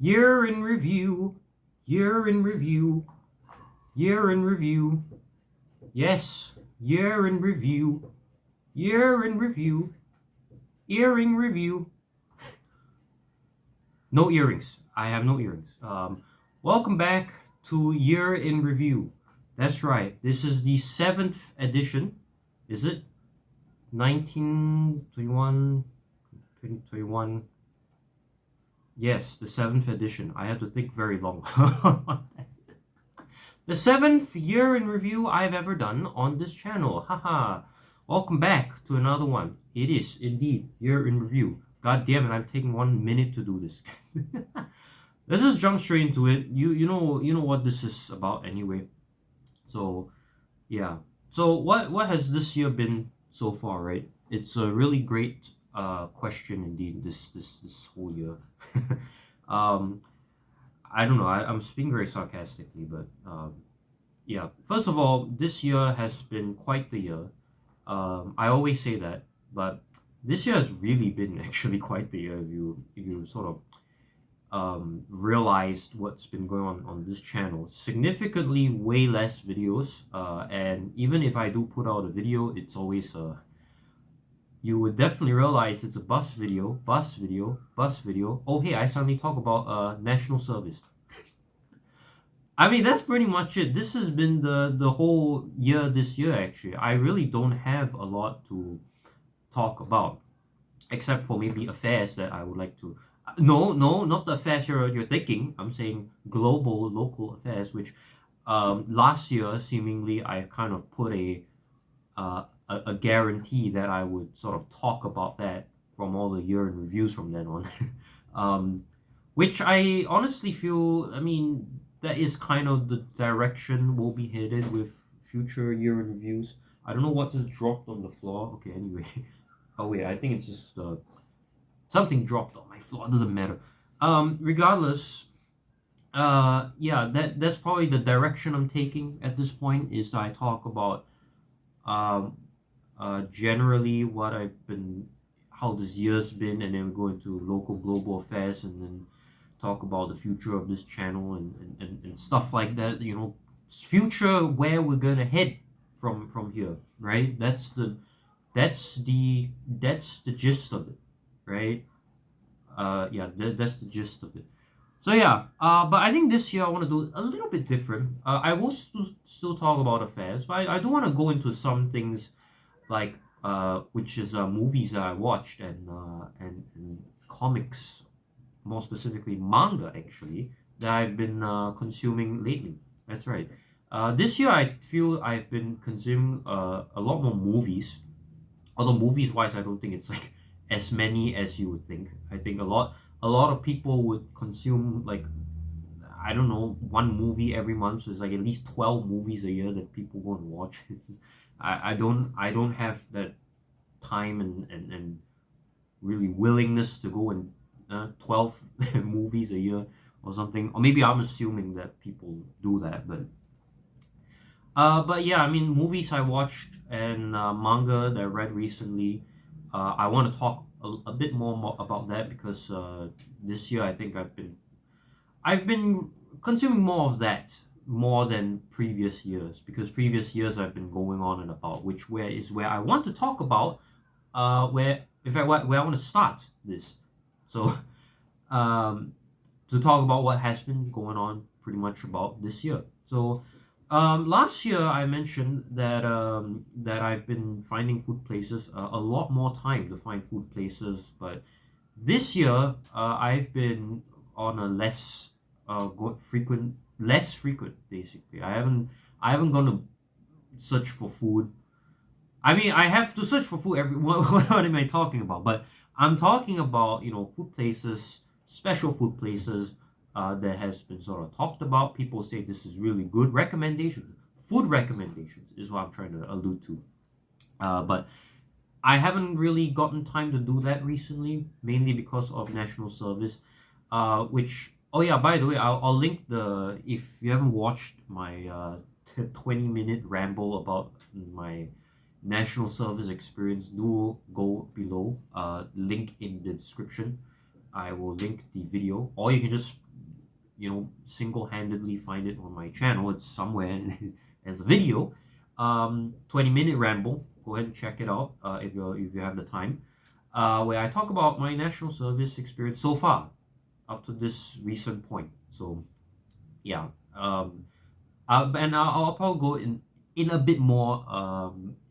Year in review, year in review, year in review. Yes, year in review, year in review, earring review. No earrings. I have no earrings. Welcome back to Year in Review. That's right. This is the seventh edition. Is it 1921, 2021? Yes, the seventh edition. I had to think very long. The seventh year in review I've ever done on this channel. Haha. Welcome back to another one. It is indeed year in review. God damn it, I'm taking 1 minute to do this. Let's just jump straight into it. You know what this is about anyway. So yeah. So what has this year been so far, right? It's a really great question indeed. This whole year. um, I don't know. I'm speaking very sarcastically, but yeah. First of all, this year has been quite the year. I always say that, but this year has really been actually quite the year. If you sort of realized what's been going on this channel, significantly way less videos. And even if I do put out a video, it's always you would definitely realize it's a bus video, bus video, bus video. Oh hey, I suddenly talk about national service. I mean, that's pretty much it. This has been the whole year this year, actually. I really don't have a lot to talk about, except for maybe affairs that I would like to. No, not the affairs you're thinking. I'm saying global, local affairs, which last year, seemingly, I kind of put a guarantee that I would sort of talk about that from all the year in reviews from then on. um, which I honestly feel, I mean, that is kind of the direction we'll be headed with future year in reviews. I don't know what just dropped on the floor. Okay, anyway. Oh wait, I think it's just something dropped on my floor. It doesn't matter. Regardless, yeah, that's probably the direction I'm taking at this point. Is I talk about um, generally what I've been, how this year's been, and then we go into local global affairs, and then talk about the future of this channel and stuff like that. You know, future where we're gonna head from here, right? That's the gist of it, right? Yeah, that's the gist of it. So yeah, but I think this year I want to do a little bit different. I will still talk about affairs, but I do want to go into some things like which is movies that I watched and comics, more specifically manga actually, that I've been consuming lately. That's right. This year I feel I've been consuming a lot more movies. Although movies wise, I don't think it's like as many as you would think. I think a lot of people would consume like, I don't know, one movie every month. So it's like at least 12 movies a year that people go and watch. I don't have that time and really willingness to go and 12 movies a year or something. Or maybe I'm assuming that people do that, but yeah, I mean, movies I watched and manga that I read recently. I want to talk a bit more about that because this year I think I've been consuming more of that more than previous years, because previous years I've been going on and about, which where I want to talk about where in fact where I want to start this. So um, to talk about what has been going on pretty much about this year. So last year I mentioned that I've been finding food places a lot more time to find food places, but this year I've been on a less frequent basically. I haven't gone to search for food. I mean, I have to search for food every. What am I talking about? But I'm talking about food places, special food places that has been sort of talked about. People say this is really good recommendations. Food recommendations is what I'm trying to allude to. But I haven't really gotten time to do that recently, mainly because of national service. Which, oh yeah, by the way, I'll link the, if you haven't watched my 20-minute ramble about my national service experience, do go below. Link in the description. I will link the video, or you can just single-handedly find it on my channel. It's somewhere as a video. 20-minute ramble. Go ahead and check it out if you have the time. Where I talk about my national service experience so far up to this recent point. So yeah, and I'll probably go in a bit more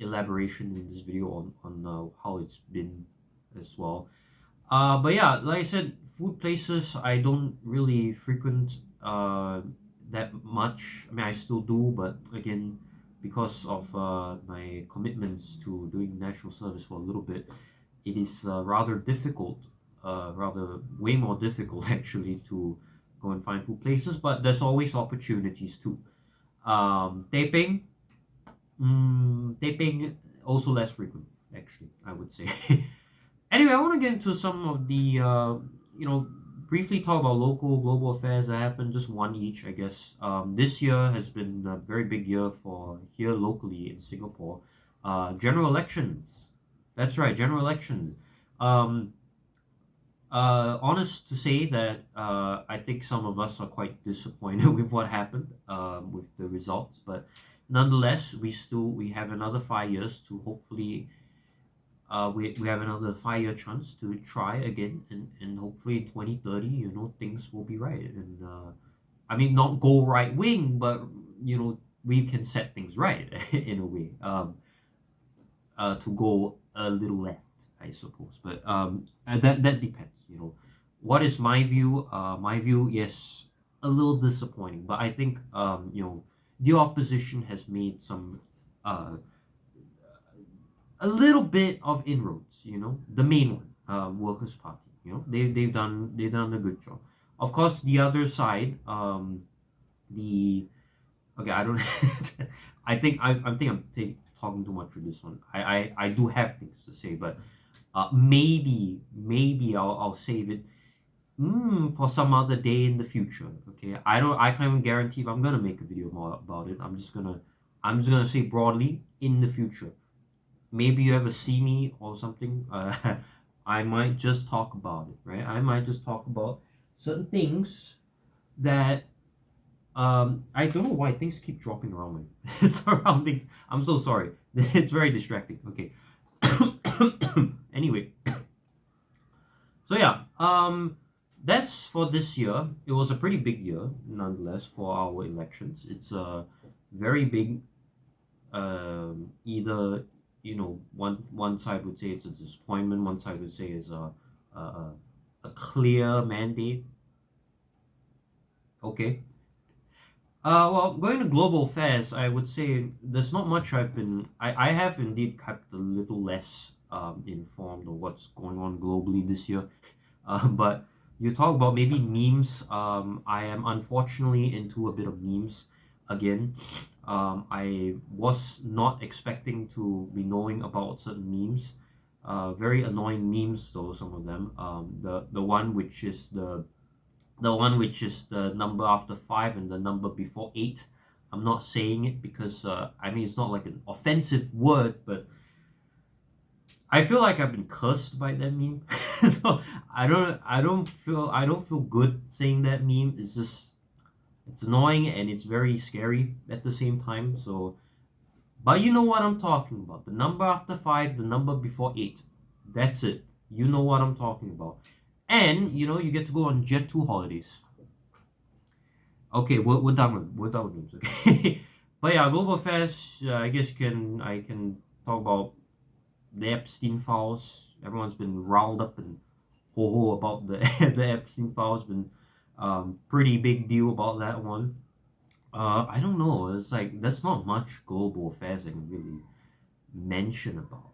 elaboration in this video on how it's been as well. But yeah, like I said, food places I don't really frequent that much. I mean, I still do, but again, because of my commitments to doing national service for a little bit, it is rather difficult, rather way more difficult actually to go and find food places. But there's always opportunities too. Taping, taping also less frequent actually, I would say. Anyway, I want to get into some of the, briefly talk about local, global affairs that happen, just one each, I guess. This year has been a very big year for here locally in Singapore. General elections. That's right, general elections. Um, Honest to say that I think some of us are quite disappointed with what happened with the results, but nonetheless, we have another 5 years to hopefully we have another 5 year chance to try again, and hopefully in 2030 things will be right, and I mean not go right wing, but we can set things right in a way, to go a little left, I suppose, but and that depends. What is my view? My view, yes, a little disappointing, but I think the opposition has made some uh, a little bit of inroads. The main one, Workers' Party. They've done a good job. Of course, the other side, the okay, I don't. I think I'm talking too much for this one. I do have things to say, but maybe I'll save it for some other day in the future. Okay, I can't even guarantee if I'm gonna make a video more about it. I'm just gonna say broadly in the future. Maybe you ever see me or something, I might just talk about it, right? I might just talk about certain things that I don't know why things keep dropping around my surroundings. I'm so sorry. It's very distracting. Okay. Anyway, so yeah, that's for this year. It was a pretty big year, nonetheless, for our elections. It's a very big, either one side would say it's a disappointment, one side would say it's a, a clear mandate. Okay. Well, going to global affairs, I would say there's not much I have indeed kept a little less informed of what's going on globally this year. But you talk about maybe memes. I am unfortunately into a bit of memes again. I was not expecting to be knowing about certain memes. Very annoying memes though, some of them. The one which is the number after 5 and the number before 8. I'm not saying it because I mean it's not like an offensive word, but I feel like I've been cursed by that meme. So I don't feel good saying that meme. It's annoying and it's very scary at the same time. So, but you know what I'm talking about. The number after 5, the number before 8. That's it. You know what I'm talking about. And you get to go on Jet 2 holidays. Okay, we're done with memes. Okay, but yeah, global affairs. I guess I can talk about the Epstein files. Everyone's been riled up and ho ho about the the Epstein files. Been pretty big deal about that one. I don't know. It's like there's not much global affairs I can really mention about.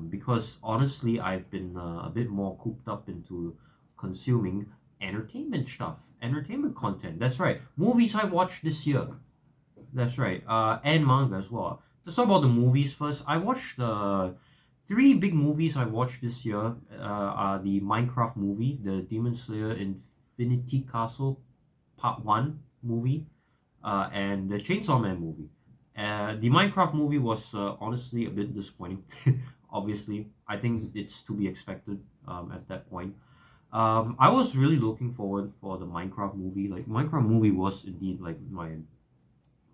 Because honestly, I've been a bit more cooped up into consuming entertainment stuff, entertainment content. That's right. Movies I watched this year. That's right. And manga as well. Let's talk about the movies first. I watched three big movies I watched this year. Are the Minecraft movie, the Demon Slayer Infinity Castle Part One movie, and the Chainsaw Man movie. The Minecraft movie was honestly a bit disappointing. Obviously, I think it's to be expected at that point. I was really looking forward for the Minecraft movie. Like Minecraft movie was indeed like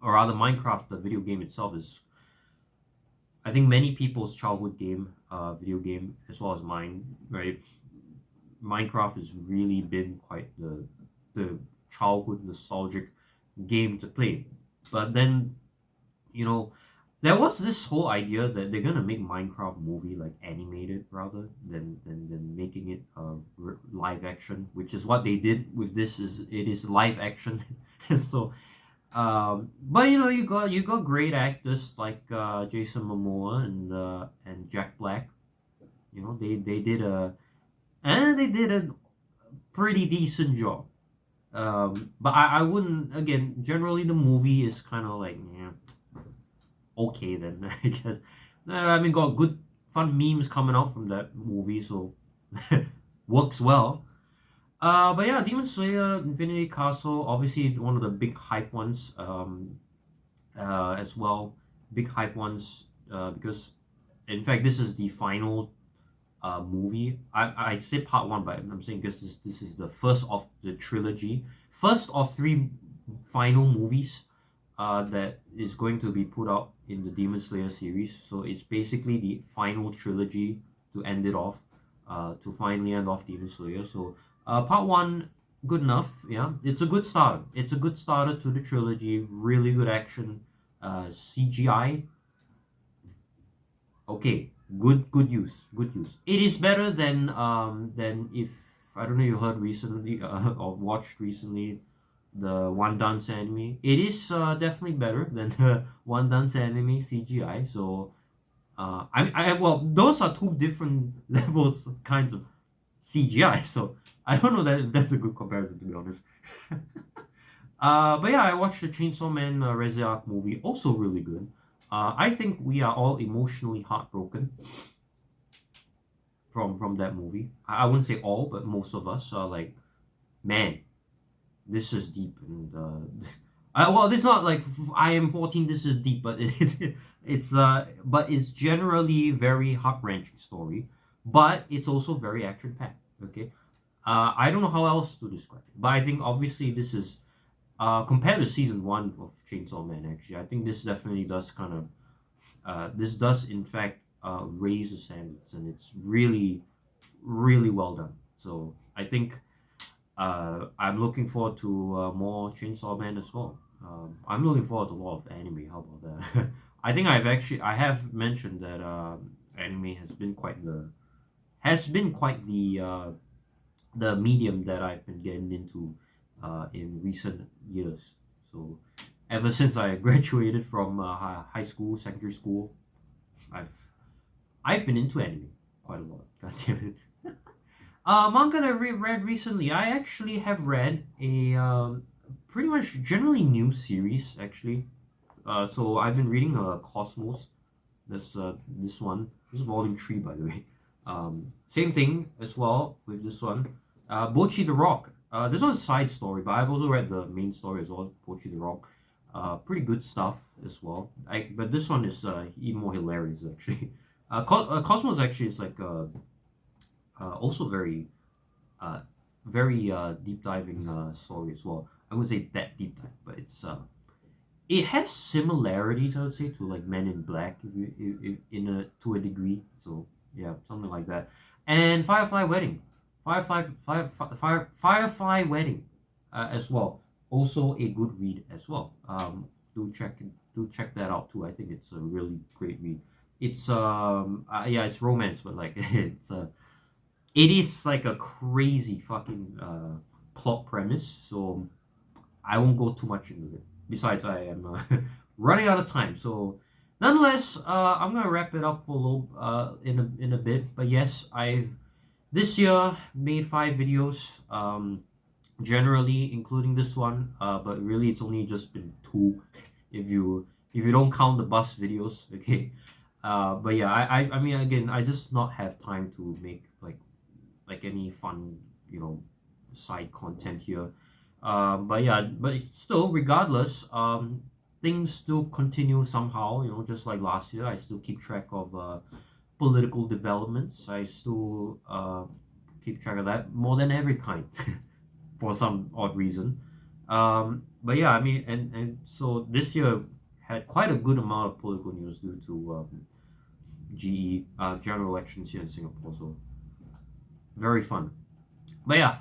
or rather Minecraft, the video game itself is, I think, many people's childhood game, video game, as well as mine. Right, Minecraft has really been quite the childhood nostalgic game to play. But then, you know, there was this whole idea that they're gonna make Minecraft movie like animated rather than making it live action, which is what they did with this. Is it is live action, so but you got great actors like Jason Momoa and Jack Black. They did a pretty decent job. But I wouldn't, again, generally the movie is kind of like, yeah, okay then. I guess. I mean, got good fun memes coming out from that movie, so works well. But yeah, Demon Slayer, Infinity Castle, obviously one of the big hype ones, as well. Big hype ones, because in fact this is the final movie. I say part one, but I'm saying because this is the first of the trilogy, first of three final movies that is going to be put out in the Demon Slayer series. So it's basically the final trilogy to end it off, to finally end off Demon Slayer. So part one, good enough. Yeah, it's a good start. It's a good starter to the trilogy. Really good action, CGI. Okay, good use, good use. It is better than if I don't know you heard recently or watched recently the One Dance anime. It is definitely better than the One Dance anime CGI. So I well, those are two different levels kinds of CGI. So I don't know that if that's a good comparison, to be honest. But yeah, I watched the Chainsaw Man Resurrect movie, also really good. I think we are all emotionally heartbroken from that movie. I wouldn't say all, but most of us are like, man, this is deep, and well, this is not like I am 14. This is deep, but but it's generally very heart wrenching story, but it's also very action packed. Okay, I don't know how else to describe it, but I think obviously this is compared to season one of Chainsaw Man. Actually, I think this definitely does kind of this does in fact raise the standards, and it's really really well done. So I think I'm looking forward to more Chainsaw Man as well. I'm looking forward to a lot of anime. How about that? I think I have mentioned that anime has been quite the medium that I've been getting into in recent years. So ever since I graduated from high school, secondary school, I've I've been into anime quite a lot. God damn it. Manga that I read recently, I actually have read a pretty much generally new series actually. So I've been reading Cosmos. This one. This is volume three, by the way. Same thing as well with this one. Bochi the Rock. This one's a side story, but I've also read the main story as well. Bochi the Rock. Pretty good stuff as well. But this one is even more hilarious actually. Cosmos actually is like also uh, very deep diving story as well. I wouldn't say that deep dive, but it has similarities, I would say, to like Men in Black, if in a to a degree. So yeah, something like that. And Firefly Wedding, Firefly Wedding, as well. Also a good read as well. Do check that out too. I think it's a really great read. It's yeah, it's romance, but like it is like a crazy fucking plot premise. So I won't go too much into it. Besides, I am running out of time. So, nonetheless, I'm gonna wrap it up for a little in a bit. But yes, I've this year made 5 videos. Generally, including this one. But really, it's only just been two, if you don't count the bus videos. Okay. But yeah, I mean, again, I just not have time to make like any fun, side content here. But yeah, but still, regardless, things still continue somehow. Just like last year, I still keep track of political developments. I still keep track of that more than every kind for some odd reason. But yeah, I mean, and so this year had quite a good amount of political news due to GE general elections here in Singapore. So very fun. But yeah,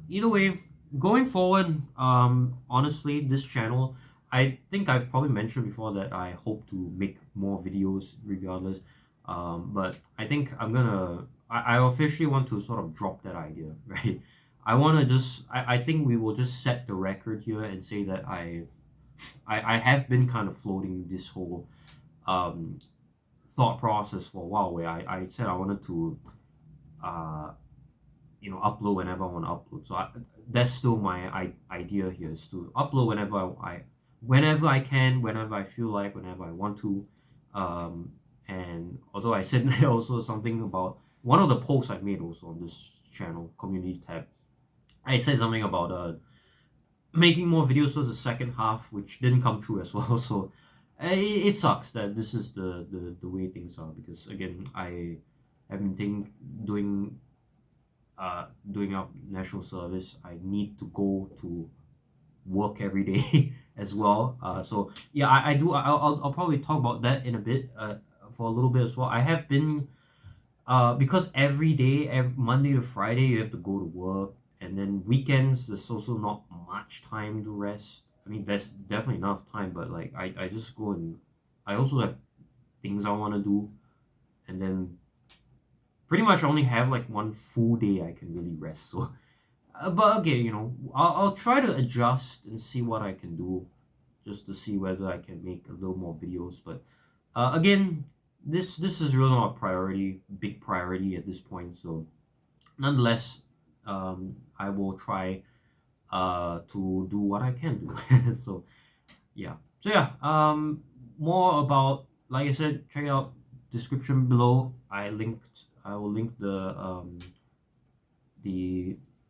either way, going forward, honestly, this channel, I think I've probably mentioned before that I hope to make more videos regardless. But I think I officially want to sort of drop that idea, right? I think we will just set the record here and say that I have been kind of floating this whole um, thought process for a while where I said I wanted to uh, upload whenever I want to upload. So that's still my idea here is to upload whenever I can, whenever I feel like, whenever I want to. And although I said also something about one of the posts I made also on this channel community tab, I said something about making more videos towards the second half, which didn't come true as well. So it sucks that this is the way things are because again I have been doing up national service. I need to go to work every day as well. So yeah, I do. I'll probably talk about that in a bit. For a little bit as well. I have been because every day, Monday to Friday, you have to go to work, and then weekends there's also not much time to rest. I mean, there's definitely enough time, but like I just go and I also have things I want to do, and then pretty much only have like one full day I can really rest. So, but again, I'll try to adjust and see what I can do, just to see whether I can make a little more videos. But again, this is really not a big priority at this point. So, nonetheless, I will try to do what I can do. So yeah. So yeah, more about, like I said, check out description below. I will link the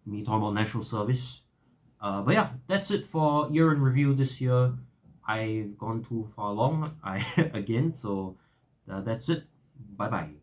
me talking about national service. But yeah, that's it for year in review this year. I've gone too far long. I again, so that's it. Bye bye.